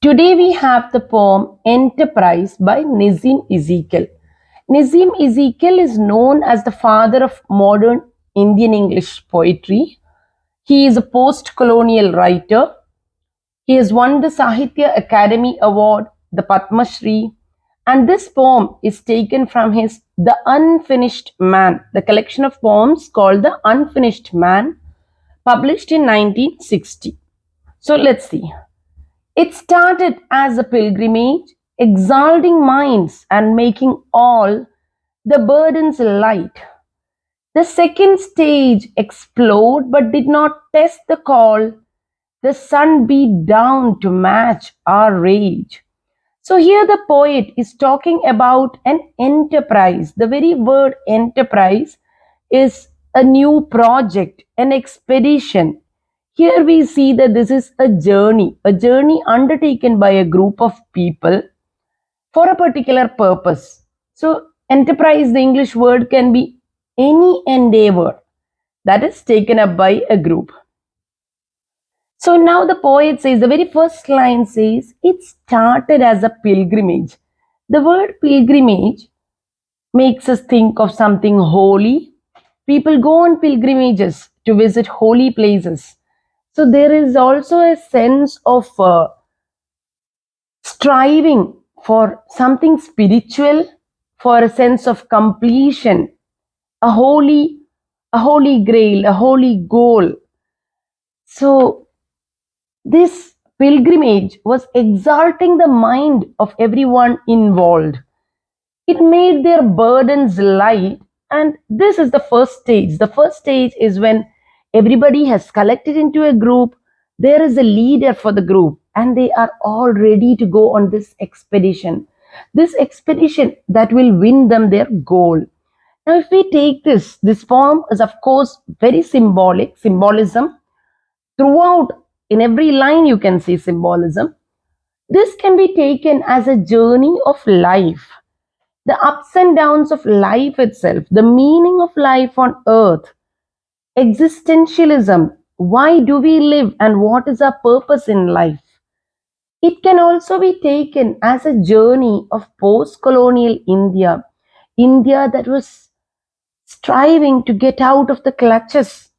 Today we have the poem Enterprise by Nazim Ezekiel. Nazim Ezekiel is known as the father of modern Indian English poetry. He is a post colonial writer. He has won the Sahitya Academy Award, the Padma Shri, and this poem is taken from his The Unfinished Man, the collection of poems called The Unfinished Man, published in 1960. So let's see. It started as a pilgrimage, exalting minds and making all the burdens light. The second stage explored but did not test the call. The sun beat down to match our rage. So here the poet is talking about an enterprise. The very word enterprise is a new project, an expedition. Here we see that this is a journey undertaken by a group of people for a particular purpose. So enterprise, the English word can be any endeavor that is taken up by a group. So now the poet says, the very first line says, it started as a pilgrimage. The word pilgrimage makes us think of something holy. People go on pilgrimages to visit holy places. So there is also a sense of striving for something spiritual, for a sense of completion, a holy, a holy grail, a holy goal. So this pilgrimage was exalting the mind of everyone involved. It made their burdens light, and this is the first stage. The first stage is when everybody has collected into a group, there is a leader for the group, and they are all ready to go on this expedition that will win them their goal. Now if we take this poem is of course very symbolism throughout. In every line you can see symbolism. This can be taken as a journey of life, the ups and downs of life itself, the meaning of life on earth, existentialism. Why do we live and what is our purpose in life? It can also be taken as a journey of post colonial India, India that was striving to get out of the clutches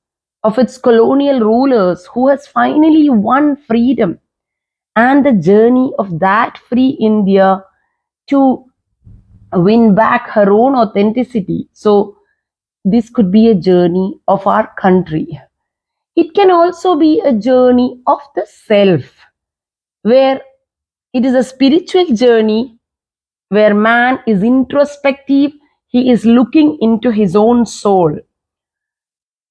of its colonial rulers who has finally won freedom, and the journey of that free India to win back her own authenticity. So, this could be a journey of our country. It can also be a journey of the self, where it is a spiritual journey where man is introspective, he is looking into his own soul.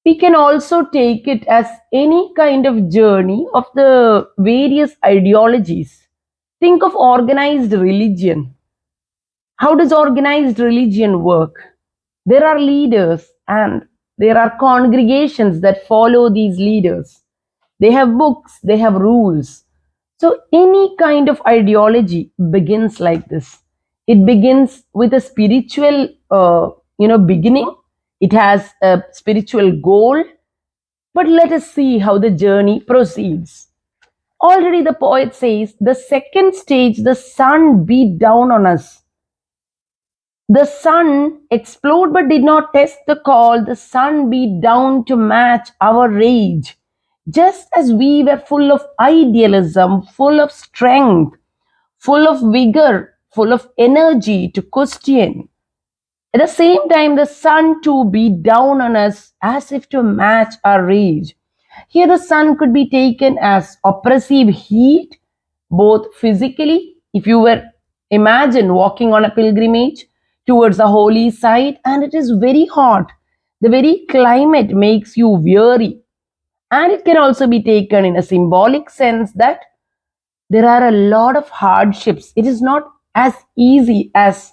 We can also take it as any kind of journey of the various ideologies. Think of organized religion. How does organized religion work? There are leaders and there are congregations that follow these leaders. They have books, they have rules. So any kind of ideology begins like this. It begins with a spiritual, beginning. It has a spiritual goal. But let us see how the journey proceeds. Already the poet says, the second stage, the sun beat down on us. The sun exploded but did not test the call. The sun beat down to match our rage. Just as we were full of idealism, full of strength, full of vigor, full of energy to question. At the same time, the sun too beat down on us as if to match our rage. Here, the sun could be taken as oppressive heat, both physically, if you were imagine walking on a pilgrimage towards a holy site and it is very hot, the very climate makes you weary. And it can also be taken in a symbolic sense that there are a lot of hardships. It is not as easy as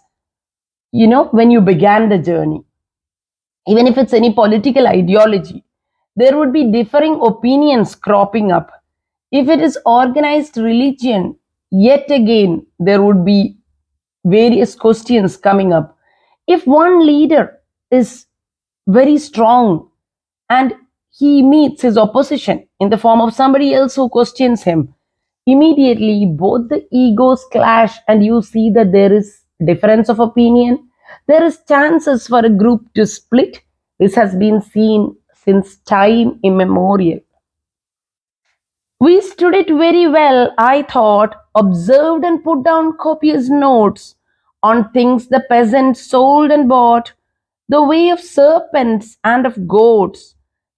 when you began the journey. Even if it's any political ideology, there would be differing opinions cropping up. If it is organized religion, yet again, there would be various questions coming up. If one leader is very strong and he meets his opposition in the form of somebody else who questions him, immediately both the egos clash and you see that there is difference of opinion. There is chances for a group to split. This has been seen since time immemorial. We stood it very well, I thought, observed and put down copious notes on things the peasants sold and bought, the way of serpents and of goats,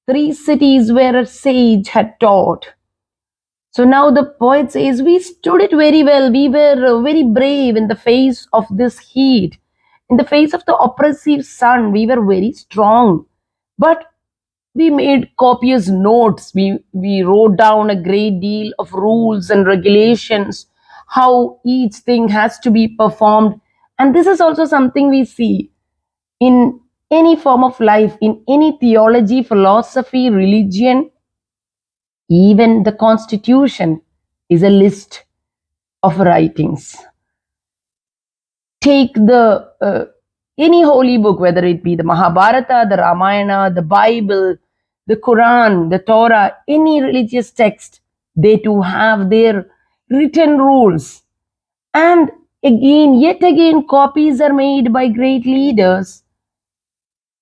three cities where a sage had taught. So now the poet says, we stood it very well. We were very brave in the face of this heat. In the face of the oppressive sun, we were very strong. But we made copious notes. We wrote down a great deal of rules and regulations, how each thing has to be performed. And this is also something we see in any form of life, in any theology, philosophy, religion. Even the constitution is a list of writings. Take the any holy book, whether it be the Mahabharata, the Ramayana, the Bible, the Quran, the Torah, any religious text, they too have their written rules. And again, yet again, copies are made by great leaders,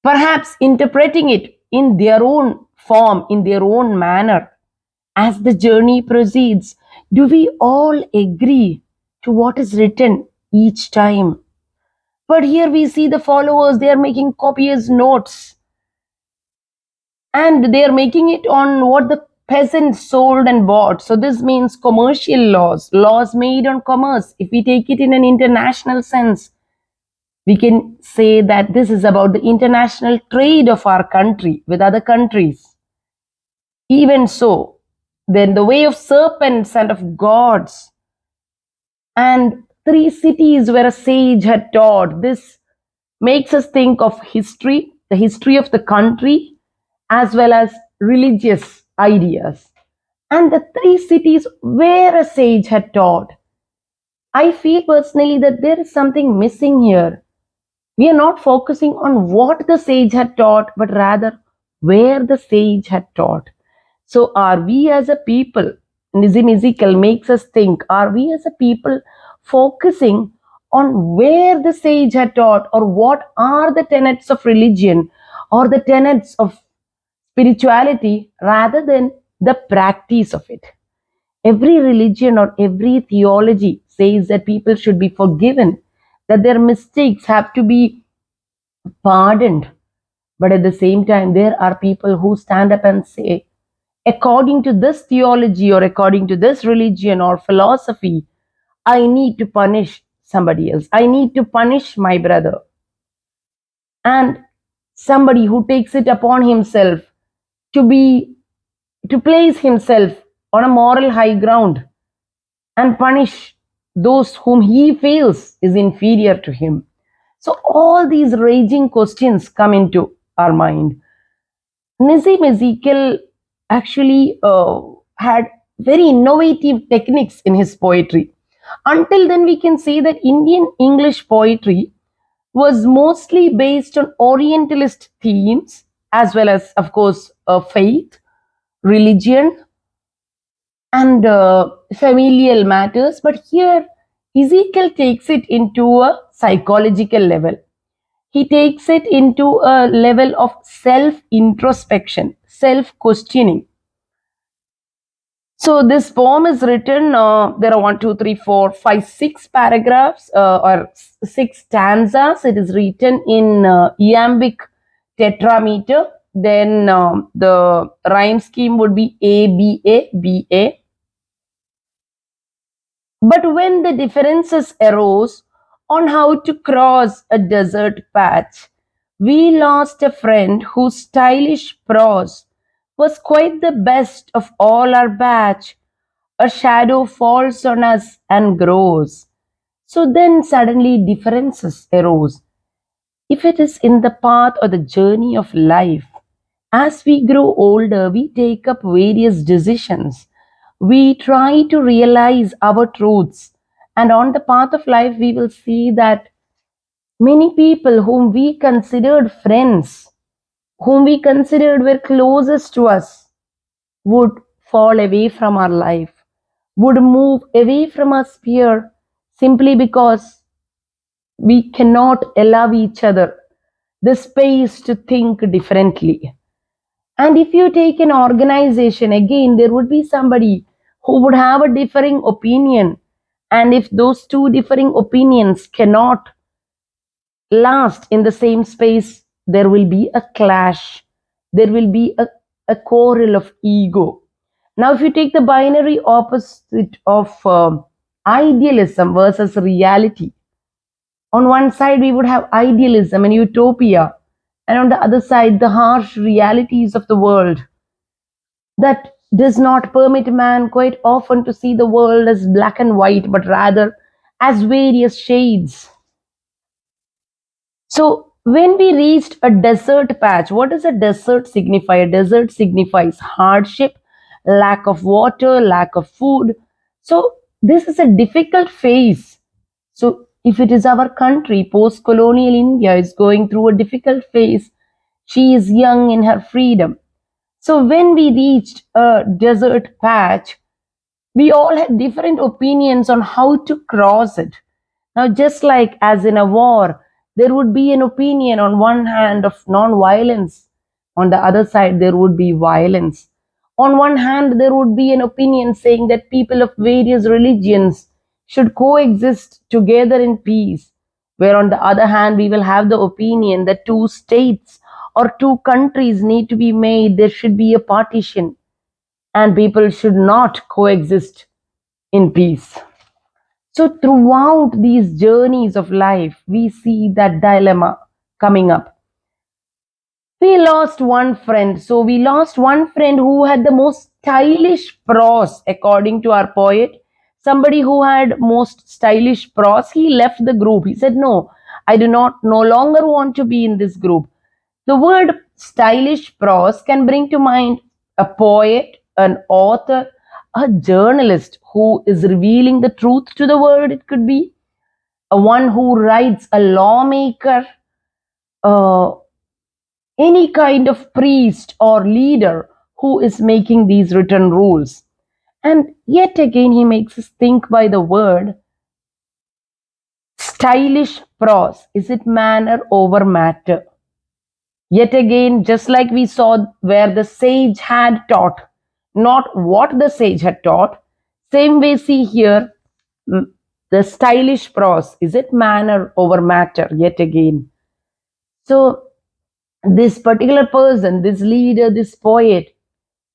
perhaps interpreting it in their own form, in their own manner. As the journey proceeds, do we all agree to what is written each time? But here we see the followers, they are making copious notes and they are making it on what the peasants sold and bought. So this means commercial laws, laws made on commerce. If we take it in an international sense, we can say that this is about the international trade of our country with other countries. Even so, then the way of serpents and of gods, and three cities where a sage had taught. This makes us think of history, the history of the country, as well as religious ideas. And the three cities where a sage had taught. I feel personally that there is something missing here. We are not focusing on what the sage had taught, but rather where the sage had taught. So, are we as a people, Nizim Ezekiel makes us think, are we as a people focusing on where the sage had taught, or what are the tenets of religion or the tenets of spirituality rather than the practice of it? Every religion or every theology says that people should be forgiven, that their mistakes have to be pardoned. But at the same time, there are people who stand up and say, according to this theology or according to this religion or philosophy, I need to punish somebody else. I need to punish my brother. And somebody who takes it upon himself to place himself on a moral high ground and punish those whom he feels is inferior to him. So all these raging questions come into our mind. Nizim Ezekiel actually had very innovative techniques in his poetry. Until then, we can say that Indian English poetry was mostly based on Orientalist themes, as well as, of course, faith, religion, and familial matters. But here, Ezekiel takes it into a psychological level. He takes it into a level of self introspection, self questioning. So this poem is written, there are 6 paragraphs or 6 stanzas. It is written in iambic tetrameter. Then the rhyme scheme would be A, B, A, B, A. But when the differences arose on how to cross a desert patch, we lost a friend whose stylish prose was quite the best of all our batch. A shadow falls on us and grows. So then suddenly differences arose. If it is in the path or the journey of life, as we grow older, we take up various decisions. We try to realize our truths. And on the path of life, we will see that many people whom we considered friends, whom we considered were closest to us, would fall away from our life. would move away from our sphere simply because we cannot allow each other the space to think differently. And if you take an organization, again, there would be somebody who would have a differing opinion. And if those two differing opinions cannot last in the same space, there will be a clash. There will be a quarrel of ego. Now, if you take the binary opposite of idealism versus reality, on one side we would have idealism and utopia, and on the other side, the harsh realities of the world that does not permit man quite often to see the world as black and white, but rather as various shades. So, when we reached a desert patch, what does a desert signify? A desert signifies hardship, lack of water, lack of food. So, this is a difficult phase. So, if it is our country, post colonial India is going through a difficult phase, she is young in her freedom. So, when we reached a desert patch, we all had different opinions on how to cross it. Now, just like as in a war, there would be an opinion on one hand of non-violence, on the other side, there would be violence. On one hand, there would be an opinion saying that people of various religions should coexist together in peace, where on the other hand, we will have the opinion that two states or two countries need to be made, there should be a partition, and people should not coexist in peace. So, throughout these journeys of life, we see that dilemma coming up. We lost one friend. So, we lost one friend who had the most stylish prose, according to our poet. Somebody who had most stylish prose, he left the group. He said, no, I do not no longer want to be in this group. The word stylish prose can bring to mind a poet, an author, a journalist who is revealing the truth to the world. It could be a one who writes, a lawmaker, uh, any kind of priest or leader who is making these written rules. And yet again, he makes us think by the word stylish prose. Is it manner over matter? Yet again, just like we saw where the sage had taught, not what the sage had taught, same way see here the stylish prose. Is it manner over matter? Yet again. So, this particular person, this leader, this poet,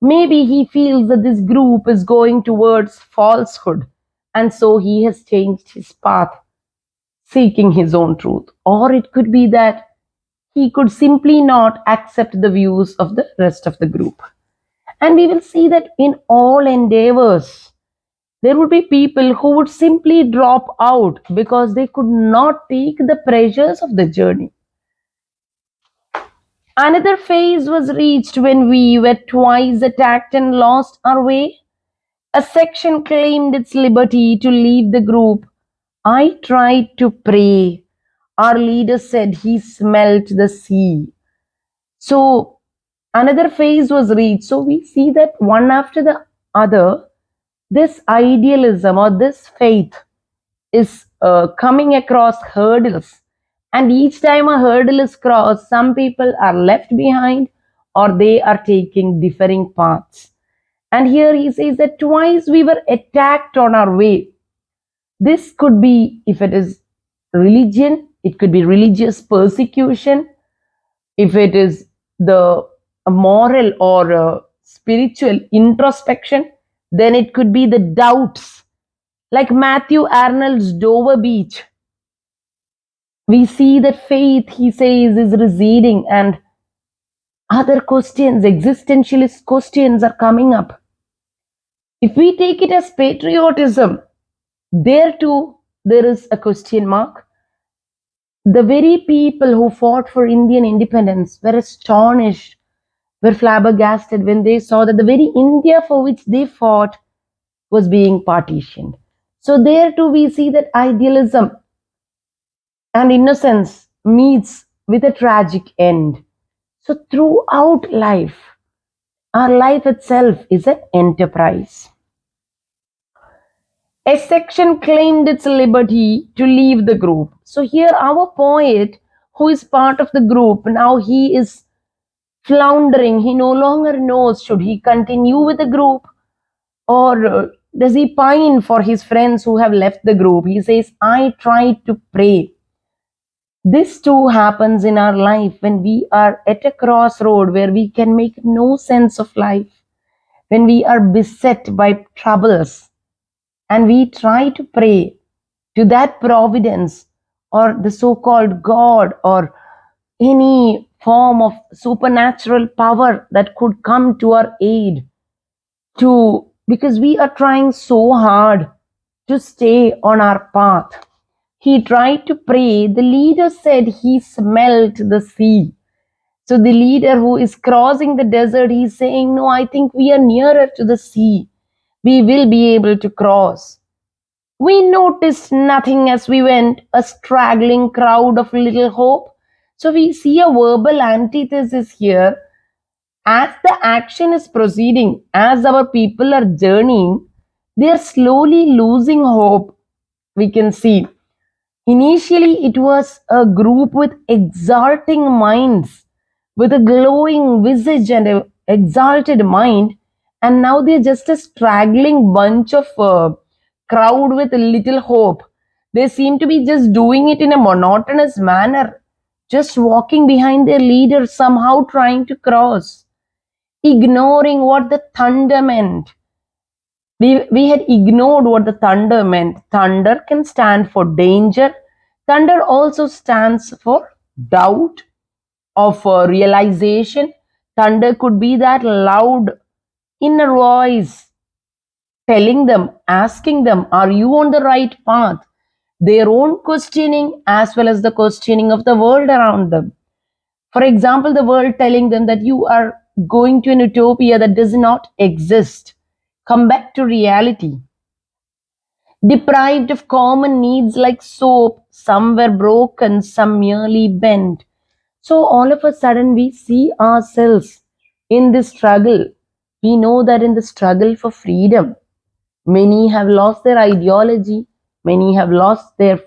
maybe he feels that this group is going towards falsehood, and so he has changed his path, seeking his own truth. Or it could be that he could simply not accept the views of the rest of the group. And we will see that in all endeavors, there would be people who would simply drop out because they could not take the pressures of the journey. Another phase was reached when we were twice attacked and lost our way. A section claimed its liberty to leave the group. I tried to pray. Our leader said he smelt the sea. So another phase was reached. So we see that one after the other, this idealism or this faith is coming across hurdles. And each time a hurdle is crossed, some people are left behind or they are taking differing paths. And here he says that twice we were attacked on our way. This could be, if it is religion, it could be religious persecution. If it is the moral or spiritual introspection, then it could be the doubts. Like Matthew Arnold's Dover Beach, we see that faith, he says, is receding and other questions, existentialist questions are coming up. If we take it as patriotism, there too there is a question mark. The very people who fought for Indian independence were astonished, were flabbergasted when they saw that the very India for which they fought was being partitioned. So there too we see that idealism and innocence meets with a tragic end. So throughout life, our life itself is an enterprise. A section claimed its liberty to leave the group. So here our poet, who is part of the group, now he is floundering. He no longer knows should he continue with the group or does he pine for his friends who have left the group. He says, I tried to pray. This too happens in our life when we are at a crossroad where we can make no sense of life, when we are beset by troubles, and we try to pray to that providence or the so called God or any form of supernatural power that could come to our aid, to because we are trying so hard to stay on our path. He tried to pray. The leader said he smelt the sea. So the leader who is crossing the desert, he's saying, no, I think we are nearer to the sea. We will be able to cross. We noticed nothing as we went, a straggling crowd of little hope. So we see a verbal antithesis here. As the action is proceeding, as our people are journeying, they are slowly losing hope. We can see. Initially, it was a group with exalting minds, with a glowing visage and an exalted mind, and now they're just a straggling bunch of crowd with little hope. They seem to be just doing it in a monotonous manner, just walking behind their leader, somehow trying to cross, ignoring what the thunder meant. We had ignored what the thunder meant. Thunder can stand for danger. Thunder also stands for doubt of realization. Thunder could be that loud inner voice telling them, asking them, are you on the right path? Their own questioning as well as the questioning of the world around them. For example, the world telling them that you are going to an utopia that does not exist. Come back to reality. Deprived of common needs like soap, some were broken, some merely bent. So all of a sudden we see ourselves in this struggle. We know that in the struggle for freedom, many have lost their ideology, many have lost their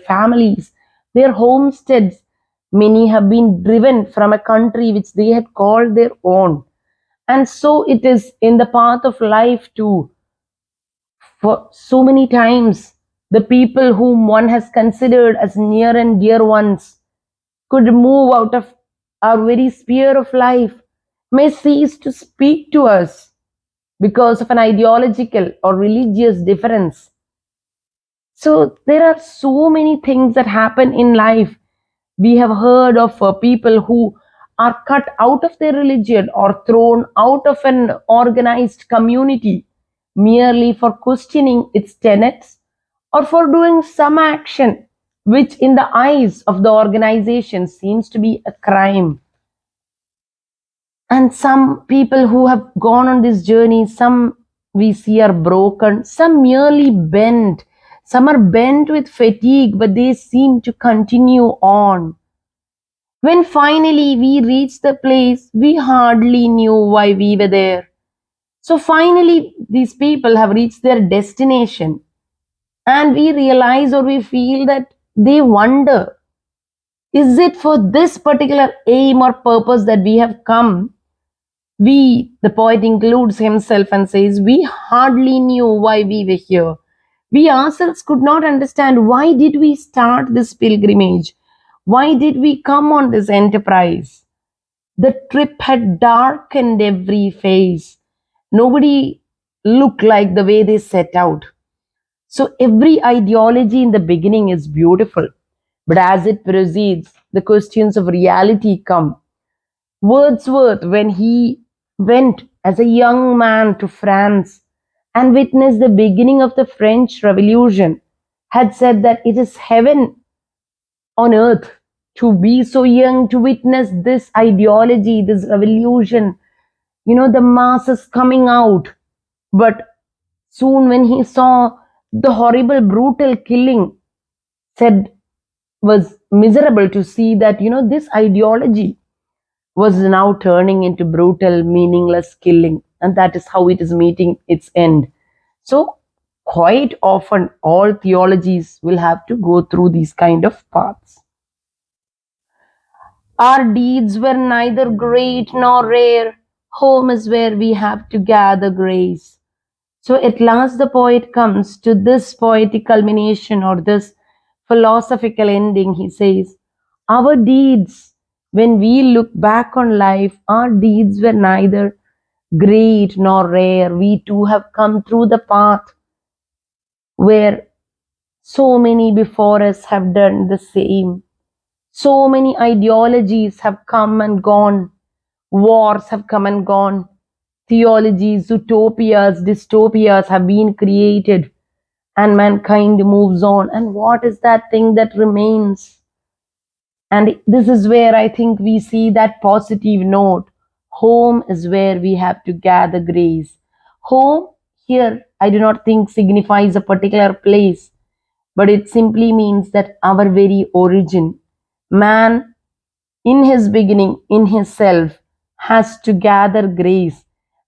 families, their homesteads. Many have been driven from a country which they had called their own. And so it is in the path of life too. For so many times, the people whom one has considered as near and dear ones could move out of our very sphere of life, may cease to speak to us because of an ideological or religious difference. So there are so many things that happen in life. We have heard of people who are cut out of their religion or thrown out of an organized community merely for questioning its tenets or for doing some action which, in the eyes of the organization, seems to be a crime. And some people who have gone on this journey, some we see are broken, some merely bent, some are bent with fatigue, but they seem to continue on. When finally we reached the place, we hardly knew why we were there. So finally, these people have reached their destination, and we realize or we feel that they wonder, is it for this particular aim or purpose that we have come? We, the poet includes himself and says, we hardly knew why we were here. We ourselves could not understand why did we start this pilgrimage? Why did we come on this enterprise? The trip had darkened every face. Nobody looked like the way they set out. So every ideology in the beginning is beautiful, but as it proceeds, the questions of reality come. Wordsworth, when he went as a young man to France and witnessed the beginning of the French Revolution, had said that it is heaven on earth to be so young to witness this ideology, this revolution, the masses coming out. But soon, when he saw the horrible, brutal killing, said was miserable to see that, this ideology was now turning into brutal, meaningless killing. And that is how it is meeting its end. So, quite often all theologies will have to go through these kind of paths. Our deeds were neither great nor rare. Home is where we have to gather grace. So at last the poet comes to this poetic culmination or this philosophical ending. He says, our deeds, when we look back on life, our deeds were neither great nor rare. We too have come through the path where so many before us have done the same. So many ideologies have come and gone. Wars have come and gone. Theologies, utopias, dystopias have been created, and mankind moves on. And what is that thing that remains? And this is where I think we see that positive note. Home is where we have to gather grace. Home here, I do not think signifies a particular place, but it simply means that our very origin. Man, in his beginning, in his self, has to gather grace.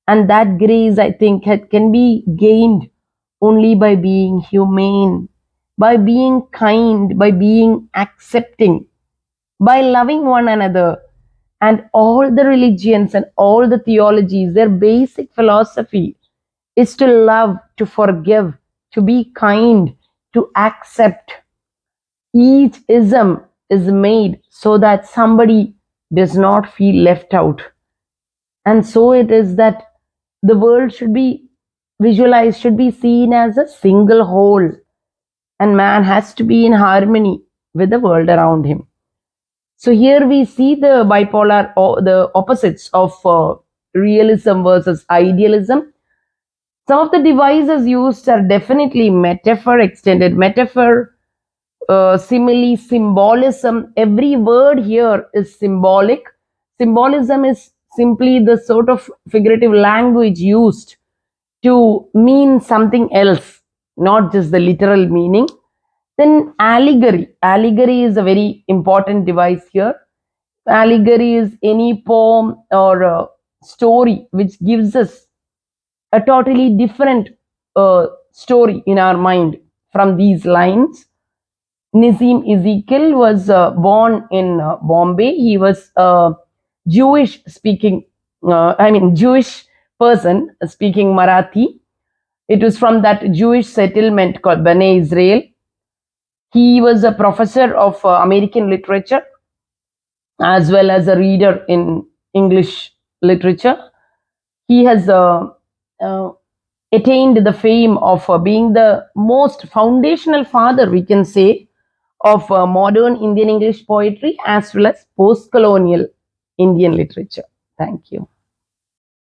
And that grace, I think, can be gained only by being humane, by being kind, by being accepting, by loving one another. And all the religions and all the theologies, their basic philosophy is to love, to forgive, to be kind, to accept. Each ism is made so that somebody does not feel left out. And so it is that the world should be visualized, should be seen as a single whole, and man has to be in harmony with the world around him. So here we see the bipolar or the opposites of realism versus idealism. Some of the devices used are definitely metaphor, extended metaphor, simile, symbolism. Every word here is symbolic. Symbolism is simply the sort of figurative language used to mean something else, not just the literal meaning. Then allegory. Allegory is a very important device here. Allegory is any poem or story which gives us a totally different story in our mind from these lines. Nazim Ezekiel was born in Bombay. He was a Jewish speaking, Jewish person speaking Marathi. It was from that Jewish settlement called Bnei Israel. He was a professor of American literature as well as a reader in English literature. He has uh, attained the fame of being the most foundational father, we can say, of modern Indian English poetry as well as post colonial Indian literature. Thank you.